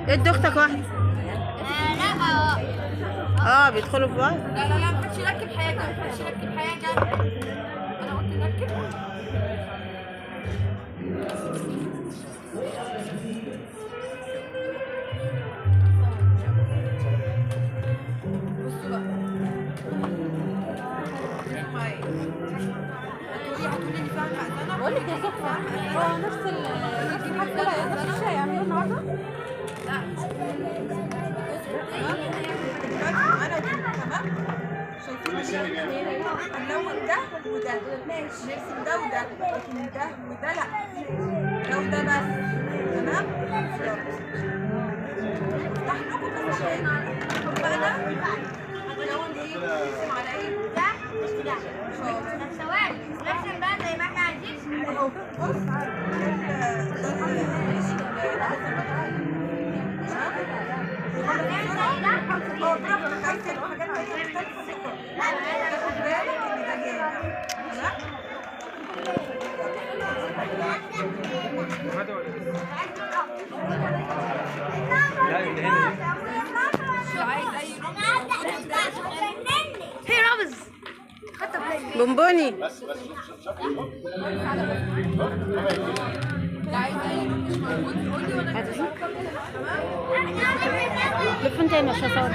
ادي اختك واحده. لا بيدخلوا في بعض. لا لا لا، محدش يركب حاجه، محدش يركب حاجه. انا قلت نركب. بصوا بقى. هتقولي لي فاهمه انا بقول لك يا صفا هو نفس الحاجه هيعملوه النهارده؟ لا انا تمام. شايفين هنلون ده وده، نرسم ده وده، لكن ده وده لا، ده وده بس. تمام. افتح لكم بس عشان بقى ده هنلون ايه؟ نرسم على ايه؟ ده وده. طب ثواني نرسم بقى زي ما احنا عايزين اهو. بص هي رامز بونبوني. لف انت هنا عشان اصور.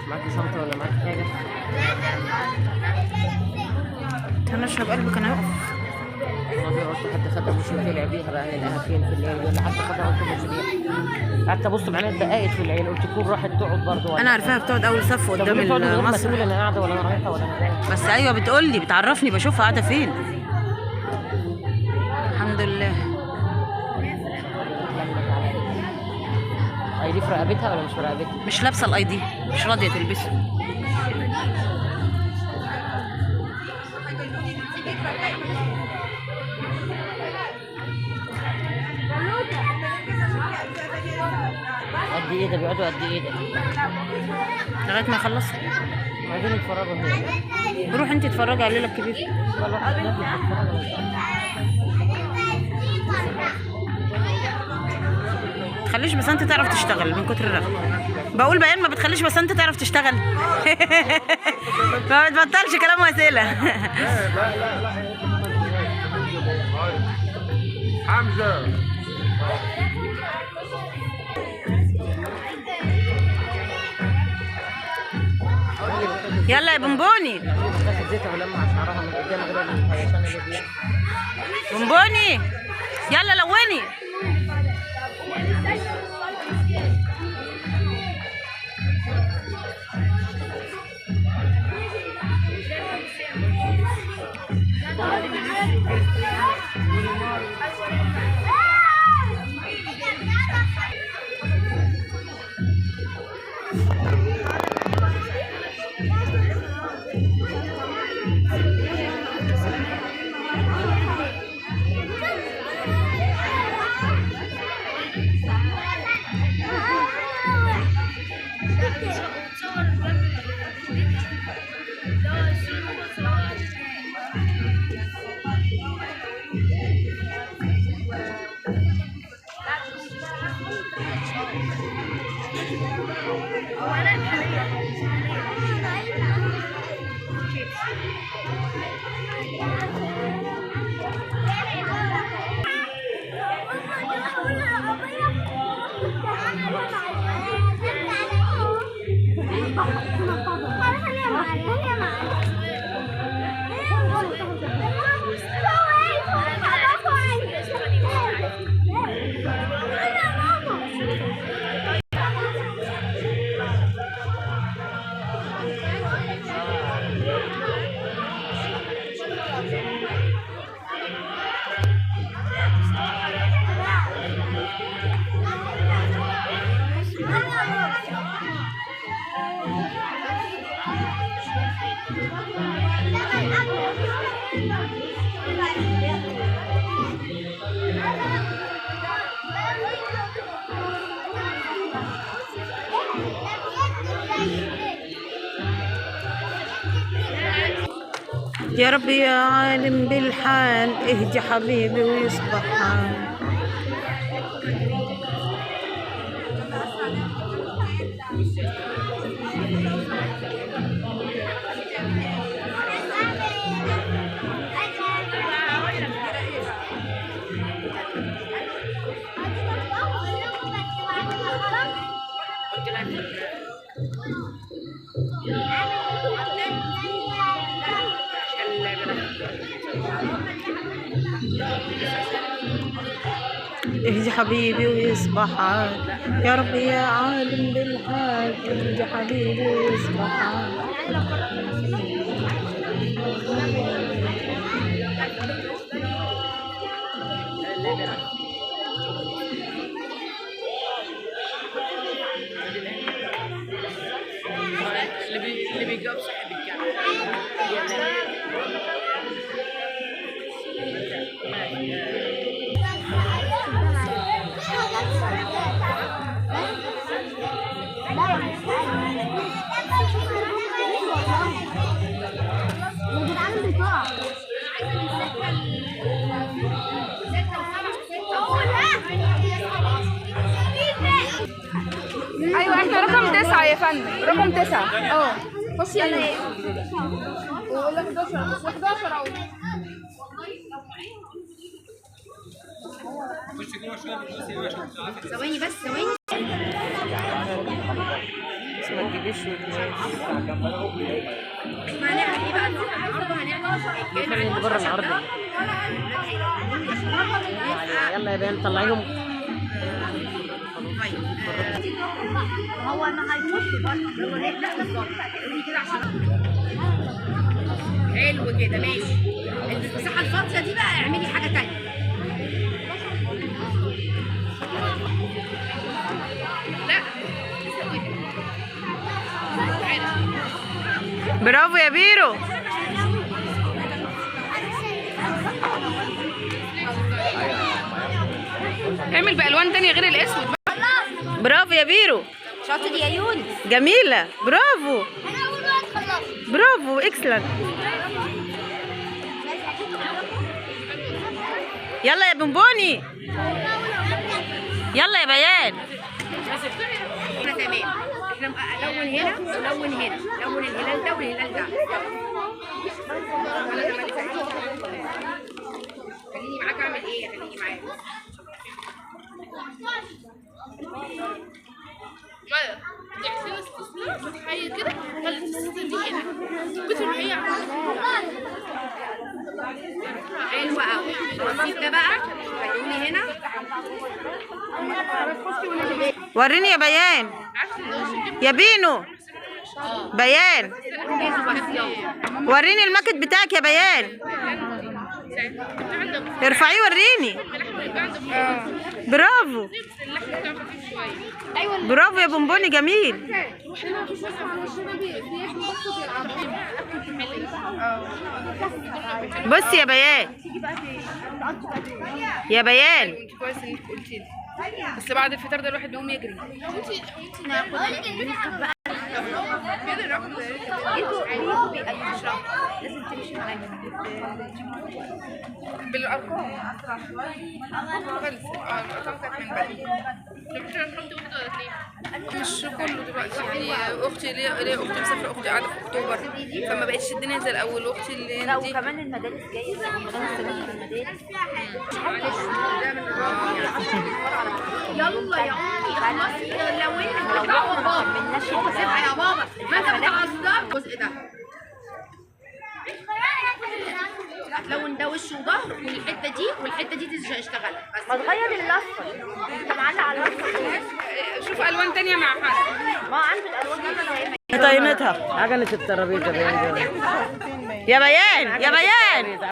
معاكي شنطة ولا معاكي حاجة؟ كان اشرب قلبي كان هيقف. ما بيقعدش حد خدها مش طلع بيها بقى نلاقيها فين في الليل ولا حد خدها قلت مش بيها. قعدت ابص بعينيا اتدققت في العين قلت تكون راحت تقعد برضه. انا عارفاها بتقعد اول صف قدام المصر. انا قاعدة ولا انا رايحة ولا انا جاية. بس ايوه بتقول لي بتعرفني بشوفها قاعده فين. الحمد لله. اي دي في رقبتها ولا مش في رقبتها؟ مش لابسه الاي دي، مش راضيه تلبسه. قد ايه ده بيقعدوا قد ايه ده؟ لغايه ما يخلصوا. عايزين يتفرجوا هنا. روح انت اتفرجي على ليلى الكبير. تخليش بس انت تعرف تشتغل من كتر الرغم. بقول بيان ما بتخليش بس انت تعرف تشتغل. ما بتبطلش كلام وسيله. لا حمزه يلا يا بونبوني. تاخد زيتها ولمع شعرها من قدام غير الهيشان اللي فيها. بونبوني يلا لوني. يا رب يا عالم بالحال اهدي حبيبي ويصبح حال. اهدي حبيبي ويصبح عال. يا رب يا عالم بالحال اهدي حبيبي ويصبح عال. اللي بيجاوب صح بيتكلم. ايوه احنا رقم 9 يا فندم، رقم 9. خشي يلا. ولا 11 بس 11 اهو. ثواني بس ثواني. ما تجيبيش احنا هنعمل ايه بقى النهارده؟ هنعمل بره العرض. يلا يا بنت طلعيهم. هو ما هيموتش برضه. لا بالظبط كده عشان حلو كده ماشي. المساحه الفاضيه دي بقى اعملي حاجه تانية. لا برافو يا بيرو. اعمل بالوان تانية غير الاسود. برافو يا بيرو. شاطر يا يونس. جميلة برافو. برافو اكسلنت. يلا يا بونبوني. يلا يا بيان. احنا تمام. احنا لون هنا ولون هنا، لون الهلال ده والهلال ده. خليني معاك اعمل ايه؟ خليني معاك. ماذا؟ تعملين استثناء فتحية كده خلي الستين دي هنا مثل ما هي حلوة قوي. الرصيف ده بقى خلوني هنا. وريني يا بيان. يا بينو. بيان وريني الماكت بتاعك يا بيان. ارفعيه وريني. برافو. برافو يا بونبوني جميل. بص يا بيان. يا بيان كويس انك قلتي لي. بس بعد الفطار ده الواحد بيقوم يجري. كده الرقم ده لازم تمشي معايا بالارقام اسرع شويه. خلص الارقام كانت من بدري. مش كله دلوقتي يعني. اختي ليا اختي مسافره، اختي قاعده في اكتوبر فما بقتش الدنيا زي الاول. واختي اللي لا دي وكمان المدارس جايه زي خمس سنين في المدارس. معلش ده من يلا يا امي خلصي لو انت بابا مناش يا بابا ما انت بتعصب الجزء ده. هتلون ده وش وظهر والحته دي والحته دي تشتغل بس. ما تغير الاصفر. انت معلق على الاصفر. شوف الوان تانية مع حد. ما عنده الالوان دي. طينتها عجلة الترابيزة. يا بيان. يا بيان